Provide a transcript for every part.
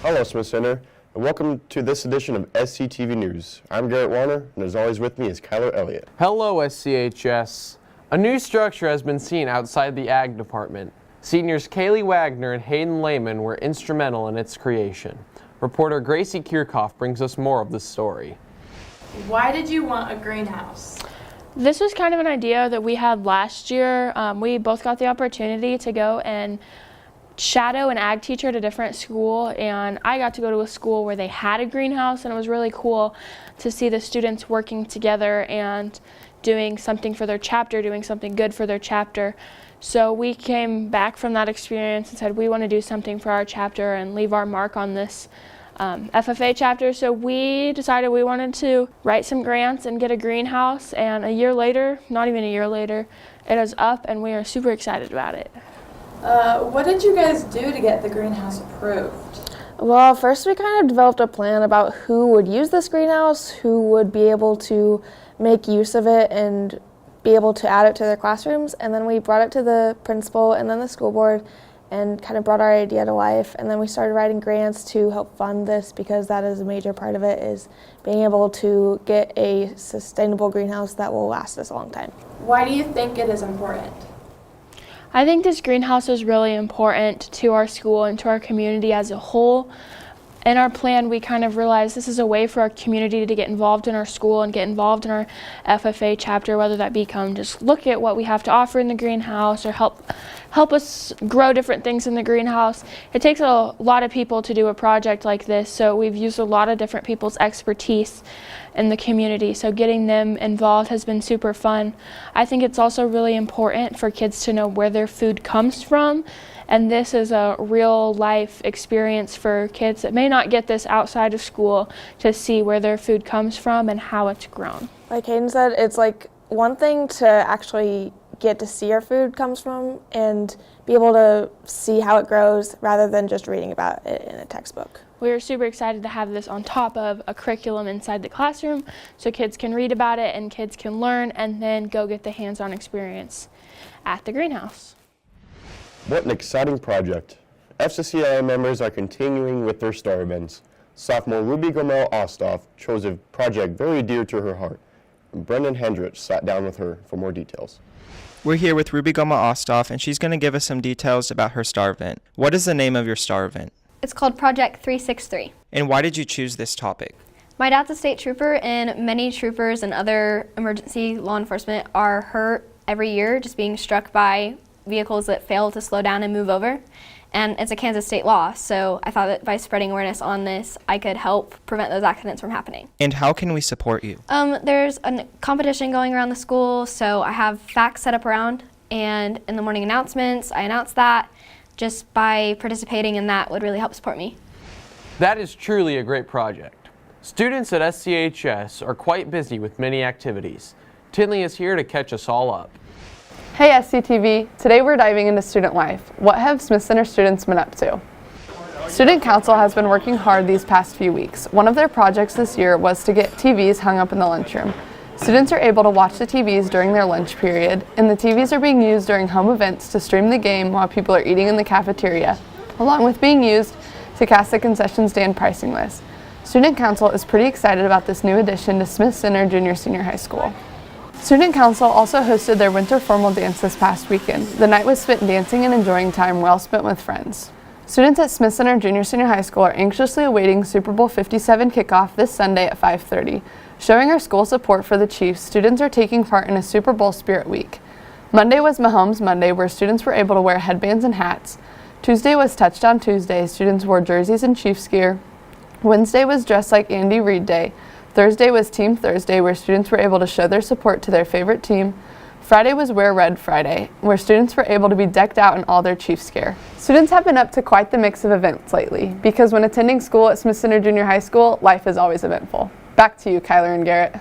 Hello, Smith Center, and welcome to this edition of SCTV News. I'm Garrett Warner, and as always with me is Kyler Elliott. Hello, SCHS. A new structure has been seen outside the Ag Department. Seniors Kaylee Wagner and Hayden Lehman were instrumental in its creation. Reporter Gracie Kirchhoff brings us more of the story. Why did you want a greenhouse? This was kind of an idea that we had last year. We both got the opportunity to go and shadow an ag teacher at a different school, and I got to go to a school where they had a greenhouse, and it was really cool to see the students working together and doing something for their chapter, doing something good for their chapter. So we came back from that experience and said we want to do something for our chapter and leave our mark on this FFA chapter. So we decided we wanted to write some grants and get a greenhouse, and a year later, not even a year later, it is up and we are super excited about it. What did you guys do to get the greenhouse approved? Well, first we kind of developed a plan about who would use this greenhouse, who would be able to make use of it and be able to add it to their classrooms, and then we brought it to the principal and then the school board and kind of brought our idea to life, and then we started writing grants to help fund this because that is a major part of it, is being able to get a sustainable greenhouse that will last us a long time. Why do you think it is important? I think this greenhouse is really important to our school and to our community as a whole. In our plan, we kind of realized this is a way for our community to get involved in our school and get involved in our FFA chapter, whether that become just look at what we have to offer in the greenhouse or help us grow different things in the greenhouse. It takes a lot of people to do a project like this, so we've used a lot of different people's expertise in the community, so getting them involved has been super fun. I think it's also really important for kids to know where their food comes from, and this is a real life experience for kids that may not get this outside of school, to see where their food comes from and how it's grown. Like Hayden said, it's like one thing to actually get to see our food comes from and be able to see how it grows rather than just reading about it in a textbook. We are super excited to have this on top of a curriculum inside the classroom so kids can read about it and kids can learn and then go get the hands-on experience at the greenhouse. What an exciting project. FCCLA members are continuing with their star events. Sophomore Ruby Gomel Ostoff chose a project very dear to her heart, and Brendan Hendricks sat down with her for more details. We're here with Ruby Goma Ostoff, and she's going to give us some details about her STAR event. What is the name of your STAR event? It's called Project 363. And why did you choose this topic? My dad's a state trooper, and many troopers and other emergency law enforcement are hurt every year just being struck by vehicles that fail to slow down and move over. And it's a Kansas state law, so I thought that by spreading awareness on this, I could help prevent those accidents from happening. And how can we support you? There's a competition going around the school, so I have facts set up around, and in the morning announcements, I announce that. Just by participating in that would really help support me. That is truly a great project. Students at SCHS are quite busy with many activities. Tinley is here to catch us all up. Hey SCTV, today we're diving into student life. What have Smith Center students been up to? Student Council has been working hard these past few weeks. One of their projects this year was to get TVs hung up in the lunchroom. Students are able to watch the TVs during their lunch period, and the TVs are being used during home events to stream the game while people are eating in the cafeteria, along with being used to cast the concession stand pricing list. Student Council is pretty excited about this new addition to Smith Center Junior-Senior High School. Student Council also hosted their winter formal dance this past weekend. The night was spent dancing and enjoying time well spent with friends. Students at Smith Center Junior-Senior High School are anxiously awaiting Super Bowl 57 kickoff this Sunday at 5:30. Showing our school support for the Chiefs, students are taking part in a Super Bowl Spirit Week. Monday was Mahomes Monday, where students were able to wear headbands and hats. Tuesday was Touchdown Tuesday. Students wore jerseys and Chiefs gear. Wednesday was Dress Like Andy Reid Day. Thursday was Team Thursday, where students were able to show their support to their favorite team. Friday was Wear Red Friday, where students were able to be decked out in all their Chiefs gear. Students have been up to quite the mix of events lately, because when attending school at Smith Center Junior High School, life is always eventful. Back to you, Kyler and Garrett.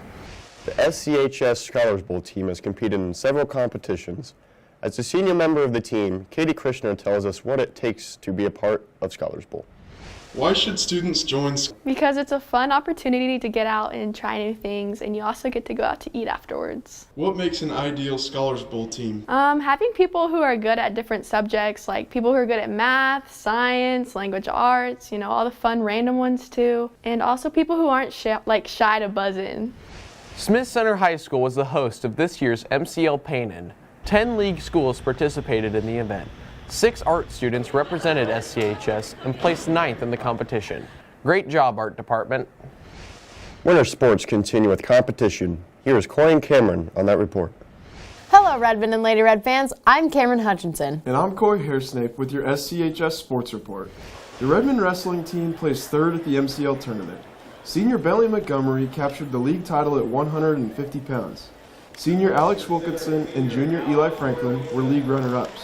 The SCHS Scholars Bowl team has competed in several competitions. As a senior member of the team, Katie Krishna tells us what it takes to be a part of Scholars Bowl. Why should students join? Because it's a fun opportunity to get out and try new things, and you also get to go out to eat afterwards. What makes an ideal Scholars Bowl team? Having people who are good at different subjects, like people who are good at math, science, language arts, all the fun random ones too, and also people who aren't shy to buzz in. Smith Center High School was the host of this year's MCL Paint-In. 10 league schools participated in the event. 6 art students represented SCHS and placed 9th in the competition. Great job, art department. Winter sports continue with competition. Here is Corey and Cameron on that report. Hello, Redmond and Lady Red fans. I'm Cameron Hutchinson. And I'm Corey Hairsnape with your SCHS Sports Report. The Redmond wrestling team placed 3rd at the MCL tournament. Senior Bentley Montgomery captured the league title at 150 pounds. Senior Alex Wilkinson and Junior Eli Franklin were league runner-ups.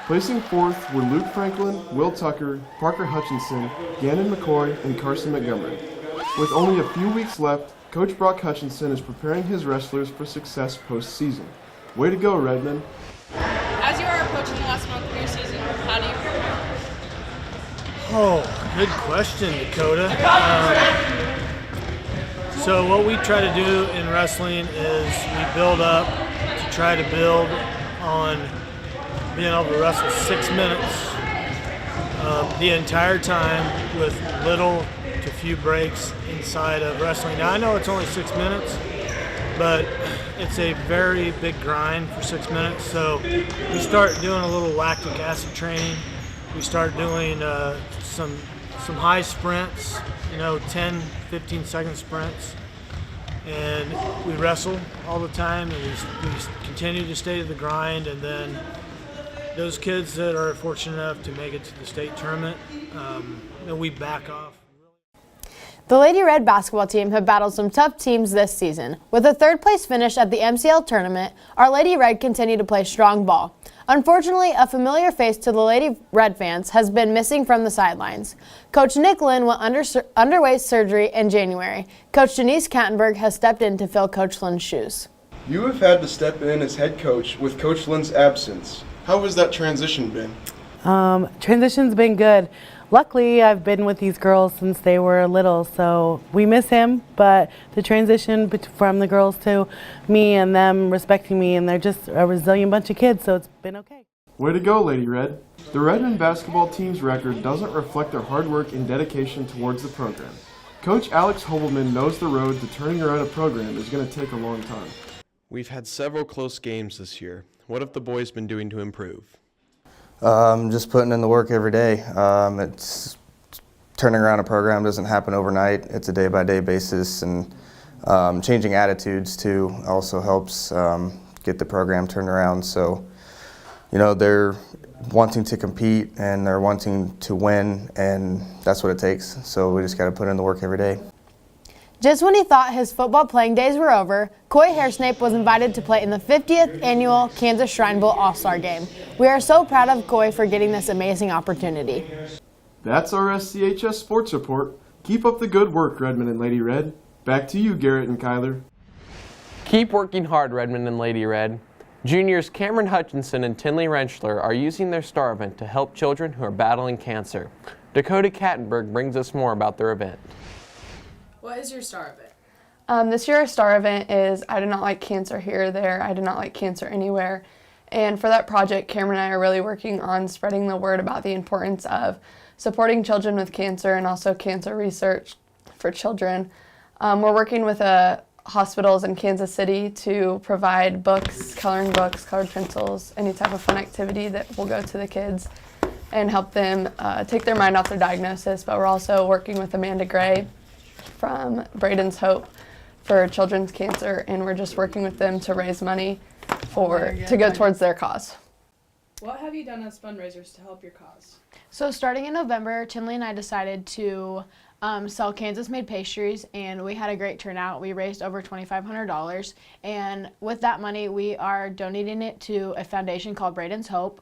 Placing 4th were Luke Franklin, Will Tucker, Parker Hutchinson, Gannon McCoy, and Carson Montgomery. With only a few weeks left, Coach Brock Hutchinson is preparing his wrestlers for success postseason. Way to go, Redmond. As you are approaching the last month of your season, how do you prepare? Oh, good question, Dakota. So what we try to do in wrestling is we build up to try to build on being able to wrestle 6 minutes the entire time with little to few breaks inside of wrestling. Now I know it's only 6 minutes, but it's a very big grind for 6 minutes. So we start doing a little lactic acid training. We start doing some high sprints, 10, 15 second sprints. And we wrestle all the time, and we continue to stay to the grind. And then those kids that are fortunate enough to make it to the state tournament, we back off. The Lady Red basketball team have battled some tough teams this season. With a 3rd place finish at the MCL tournament, our Lady Red continue to play strong ball. Unfortunately, a familiar face to the Lady Red fans has been missing from the sidelines. Coach Nick Lynn went underway surgery in January. Coach Denise Kattenberg has stepped in to fill Coach Lynn's shoes. You have had to step in as head coach with Coach Lynn's absence. How has that transition been? Transition's been good. Luckily, I've been with these girls since they were little, so we miss him, but the transition from the girls to me and them respecting me, and they're just a resilient bunch of kids, so it's been okay. Way to go, Lady Red. The Redmond basketball team's record doesn't reflect their hard work and dedication towards the program. Coach Alex Hobelman knows the road to turning around a program is going to take a long time. We've had several close games this year. What have the boys been doing to improve? Just putting in the work every day. It's turning around a program doesn't happen overnight. It's a day-by-day basis, and changing attitudes too also helps get the program turned around. So, they're wanting to compete and they're wanting to win, and that's what it takes. So we just got to put in the work every day. Just when he thought his football playing days were over, Coy Hairsnape was invited to play in the 50th annual Kansas Shrine Bowl All-Star Game. We are so proud of Coy for getting this amazing opportunity. That's our SCHS Sports Report. Keep up the good work, Redmond and Lady Red. Back to you, Garrett and Kyler. Keep working hard, Redmond and Lady Red. Juniors Cameron Hutchinson and Tinley Rentschler are using their STAR event to help children who are battling cancer. Dakota Kattenberg brings us more about their event. What is your STAR event? This year our STAR event is I do not like cancer here or there, I do not like cancer anywhere. And for that project, Cameron and I are really working on spreading the word about the importance of supporting children with cancer and also cancer research for children. We're working with hospitals in Kansas City to provide books, colored pencils, any type of fun activity that will go to the kids and help them take their mind off their diagnosis. But we're also working with Amanda Gray from Braden's Hope for children's cancer, and we're just working with them to raise money to go towards their cause. What have you done as fundraisers to help your cause? So starting in November, Tinley and I decided to sell Kansas-made pastries, and we had a great turnout. We raised over $2,500, and with that money, we are donating it to a foundation called Braden's Hope.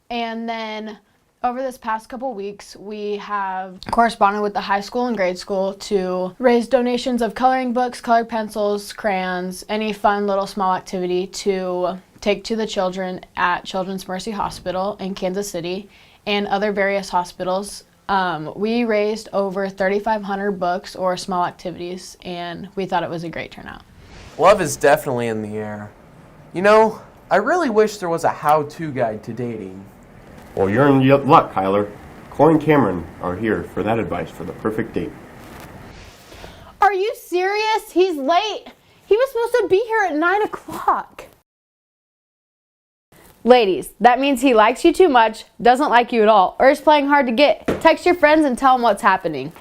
And then over this past couple weeks, we have corresponded with the high school and grade school to raise donations of coloring books, colored pencils, crayons, any fun little small activity to take to the children at Children's Mercy Hospital in Kansas City and other various hospitals We raised over 3,500 books or small activities, and we thought it was a great turnout. Love is definitely in the air. You know, I really wish there was a how-to guide to dating. Well, you're in luck, Kyler. Corey and Cameron are here for that advice for the perfect date. Are you serious? He's late. He was supposed to be here at 9 o'clock. Ladies, that means he likes you too much, doesn't like you at all, or is playing hard to get. Text your friends and tell them what's happening.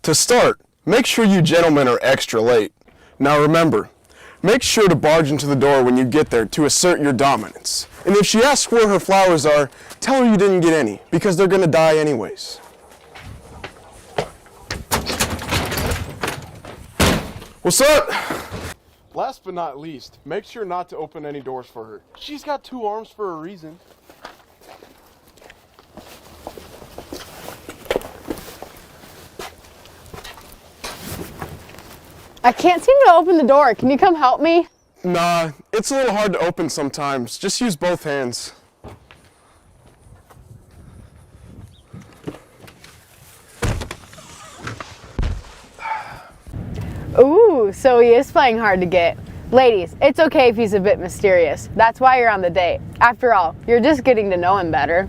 To start, make sure you gentlemen are extra late. Now remember, make sure to barge into the door when you get there to assert your dominance. And if she asks where her flowers are, tell her you didn't get any, because they're gonna die anyways. What's up? Last but not least, make sure not to open any doors for her. She's got 2 arms for a reason. I can't seem to open the door. Can you come help me? Nah, it's a little hard to open sometimes. Just use both hands. Ooh, so he is playing hard to get. Ladies, it's okay if he's a bit mysterious. That's why you're on the date. After all, you're just getting to know him better.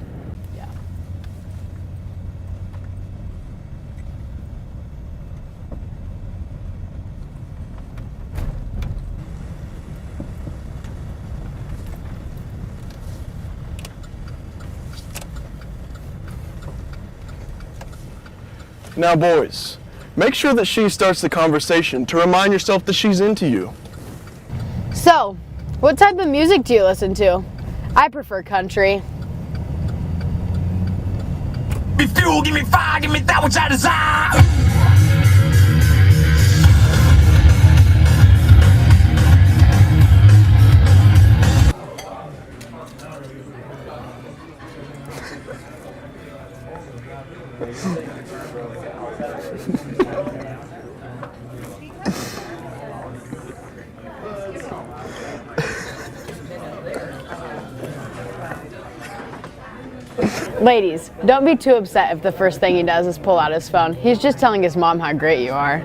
Now boys, make sure that she starts the conversation to remind yourself that she's into you. So, what type of music do you listen to? I prefer country. Give me fuel, give me fire, give me that which I desire. Ladies, don't be too upset if the first thing he does is pull out his phone. He's just telling his mom how great you are.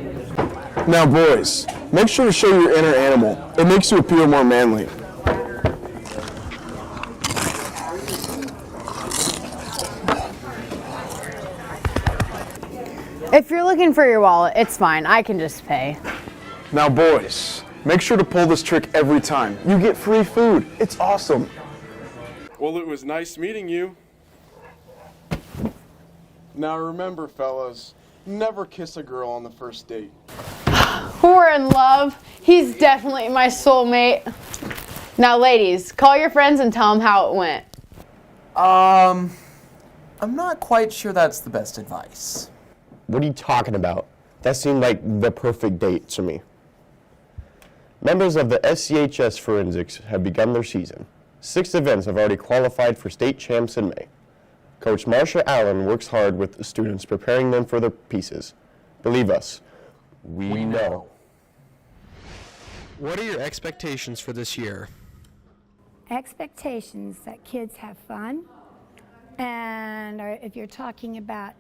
Now boys, make sure to show your inner animal. It makes you appear more manly. If you're looking for your wallet, it's fine. I can just pay. Now boys, make sure to pull this trick every time. You get free food. It's awesome. Well, it was nice meeting you. Now remember, fellas, never kiss a girl on the first date. We're in love. He's definitely my soulmate. Now, ladies, call your friends and tell them how it went. I'm not quite sure that's the best advice. What are you talking about? That seemed like the perfect date to me. Members of the SCHS Forensics have begun their season. 6 events have already qualified for state champs in May. Coach Marsha Allen works hard with the students, preparing them for their pieces. Believe us, we know. What are your expectations for this year? Expectations that kids have fun, and if you're talking about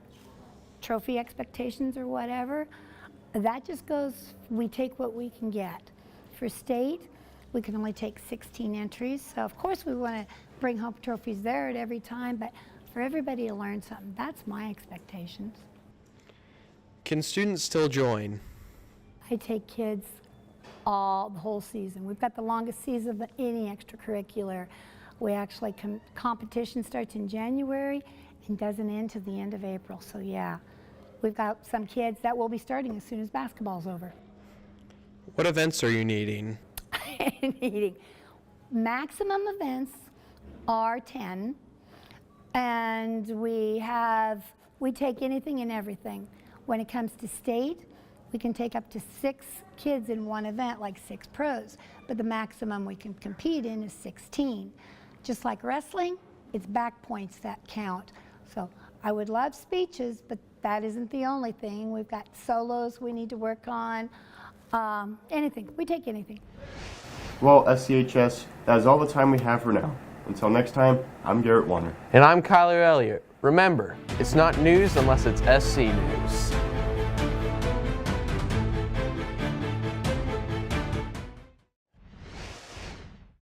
trophy expectations or whatever, that just goes, we take what we can get. For state, we can only take 16 entries, so of course we want to bring home trophies there at every time, but for everybody to learn something, that's my expectations. Can students still join? I take kids the whole season. We've got the longest season of any extracurricular. We actually, competition starts in January and doesn't end till the end of April, so yeah. We've got some kids that will be starting as soon as basketball's over. What events are you needing? Maximum events are 10, and we take anything and everything. When it comes to state, we can take up to 6 kids in one event, like 6 pros, but the maximum we can compete in is 16. Just like wrestling, it's back points that count. So I would love speeches, but that isn't the only thing. We've got solos we need to work on. Anything. We take anything. Well, SCHS, that is all the time we have for now. Until next time, I'm Garrett Warner. And I'm Kyler Elliott. Remember, it's not news unless it's SC News.